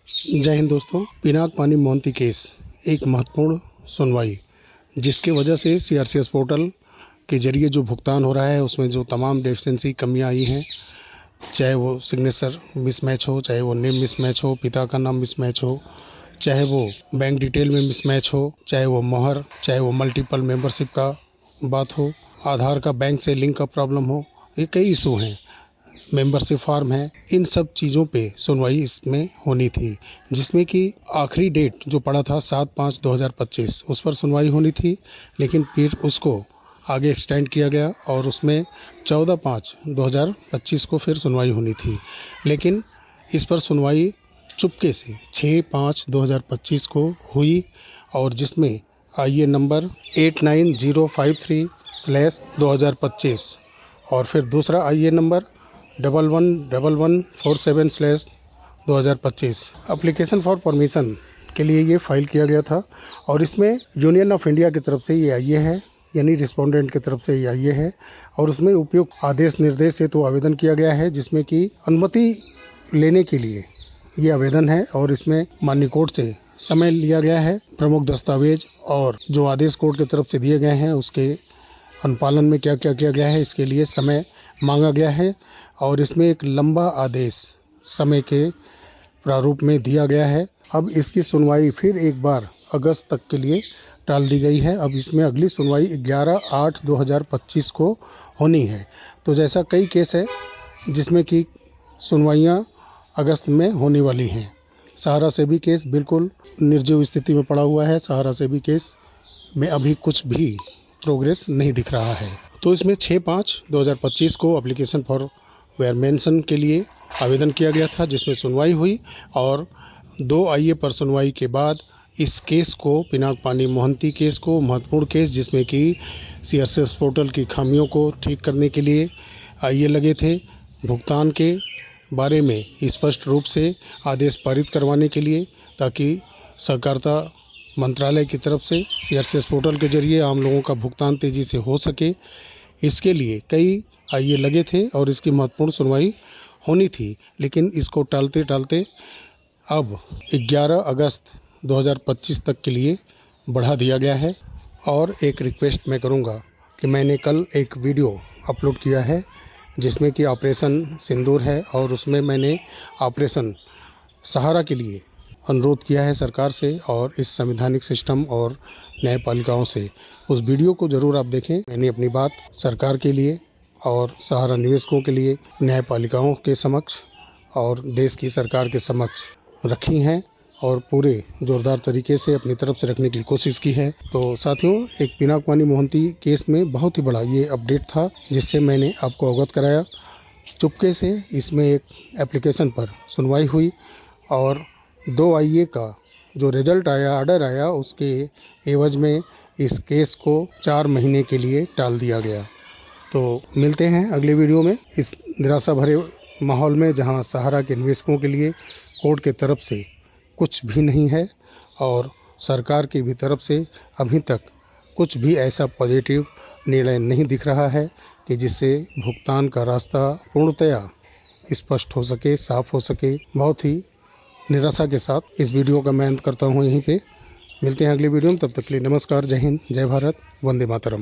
जय हिंद दोस्तों। पिनाक पानी मोहंती केस एक महत्वपूर्ण सुनवाई, जिसके वजह से सीआरसीएस पोर्टल के जरिए जो भुगतान हो रहा है उसमें जो तमाम डेफिशिएंसी कमियां आई हैं, चाहे वो सिग्नेचर मिसमैच हो, चाहे वो नेम मिसमैच हो, पिता का नाम मिसमैच हो, चाहे वो बैंक डिटेल में मिसमैच हो, चाहे वो मोहर, चाहे वो मल्टीपल मेंबरशिप का बात हो, आधार का बैंक से लिंक का प्रॉब्लम हो, ये कई इशू हैं, मेंबरशिप फॉर्म है, इन सब चीज़ों पे सुनवाई इसमें होनी थी, जिसमें कि आखिरी डेट जो पड़ा था 7/5/2025 उस पर सुनवाई होनी थी, लेकिन फिर उसको आगे एक्सटेंड किया गया और उसमें 14/5/2025 को फिर सुनवाई होनी थी, लेकिन इस पर सुनवाई चुपके से 6/5/2025 को हुई और जिसमें आईए नंबर 89053/2025 और फिर दूसरा आईए नंबर 111147/2025 एप्लीकेशन फॉर परमिशन के लिए ये फाइल किया गया था और इसमें यूनियन ऑफ इंडिया की तरफ से ये आईए है, यानी रिस्पोंडेंट की तरफ से ये आईए है और उसमें उपयुक्त आदेश निर्देश से तो आवेदन किया गया है, जिसमें कि अनुमति लेने के लिए ये आवेदन है और इसमें माननीय कोर्ट से समय लिया गया है। प्रमुख दस्तावेज और जो आदेश कोर्ट की तरफ से दिए गए हैं उसके अनुपालन में क्या क्या किया गया है, इसके लिए समय मांगा गया है और इसमें एक लंबा आदेश समय के प्रारूप में दिया गया है। अब इसकी सुनवाई फिर एक बार अगस्त तक के लिए टाल दी गई है। अब इसमें अगली सुनवाई 11/8/2025 को होनी है। तो जैसा कई केस है जिसमें कि सुनवाइयाँ अगस्त में होने वाली हैं। सहारा से भी केस बिल्कुल निर्जीव स्थिति में पड़ा हुआ है। सहारा से भी केस में अभी कुछ भी प्रोग्रेस नहीं दिख रहा है। तो इसमें 6/5/2025 को एप्लीकेशन फॉर वेयर मेंशन के लिए आवेदन किया गया था, जिसमें सुनवाई हुई और 2 आईए पर सुनवाई के बाद इस केस को, पिनाक पानी मोहंती केस को, महत्वपूर्ण केस जिसमें कि सीआरसीएस पोर्टल की खामियों को ठीक करने के लिए आईए लगे थे, भुगतान के बारे में स्पष्ट रूप से आदेश पारित करवाने के लिए, ताकि सहकारिता मंत्रालय की तरफ से सीआरसीएस पोर्टल के जरिए आम लोगों का भुगतान तेजी से हो सके, इसके लिए कई आईए लगे थे और इसकी महत्वपूर्ण सुनवाई होनी थी, लेकिन इसको टालते टालते अब 11 अगस्त 2025 तक के लिए बढ़ा दिया गया है। और एक रिक्वेस्ट मैं करूंगा कि मैंने कल एक वीडियो अपलोड किया है जिसमें कि ऑपरेशन सिंदूर है और उसमें मैंने ऑपरेशन सहारा के लिए अनुरोध किया है सरकार से और इस संवैधानिक सिस्टम और न्यायपालिकाओं से। उस वीडियो को ज़रूर आप देखें। मैंने अपनी बात सरकार के लिए और सहारा निवेशकों के लिए न्यायपालिकाओं के समक्ष और देश की सरकार के समक्ष रखी हैं और पूरे ज़ोरदार तरीके से अपनी तरफ से रखने की कोशिश की है। तो साथियों, एक पिनाक पानी मोहंती केस में बहुत ही बड़ा ये अपडेट था जिससे मैंने आपको अवगत कराया। चुपके से इसमें एक एप्लीकेशन पर सुनवाई हुई और 2 आईए का जो रिजल्ट आया, ऑर्डर आया, उसके एवज में इस केस को 4 महीने के लिए टाल दिया गया। तो मिलते हैं अगले वीडियो में इस निराशा भरे माहौल में, जहां सहारा के निवेशकों के लिए कोर्ट के तरफ से कुछ भी नहीं है और सरकार की भी तरफ से अभी तक कुछ भी ऐसा पॉजिटिव निर्णय नहीं दिख रहा है कि जिससे भुगतान का रास्ता पूर्णतया स्पष्ट हो सके, साफ हो सके। बहुत ही निराशा के साथ इस वीडियो का मैं अंत करता हूँ यहीं पे। मिलते हैं अगले वीडियो में, तब तक के लिए नमस्कार, जय हिंद, जय भारत, वंदे मातरम।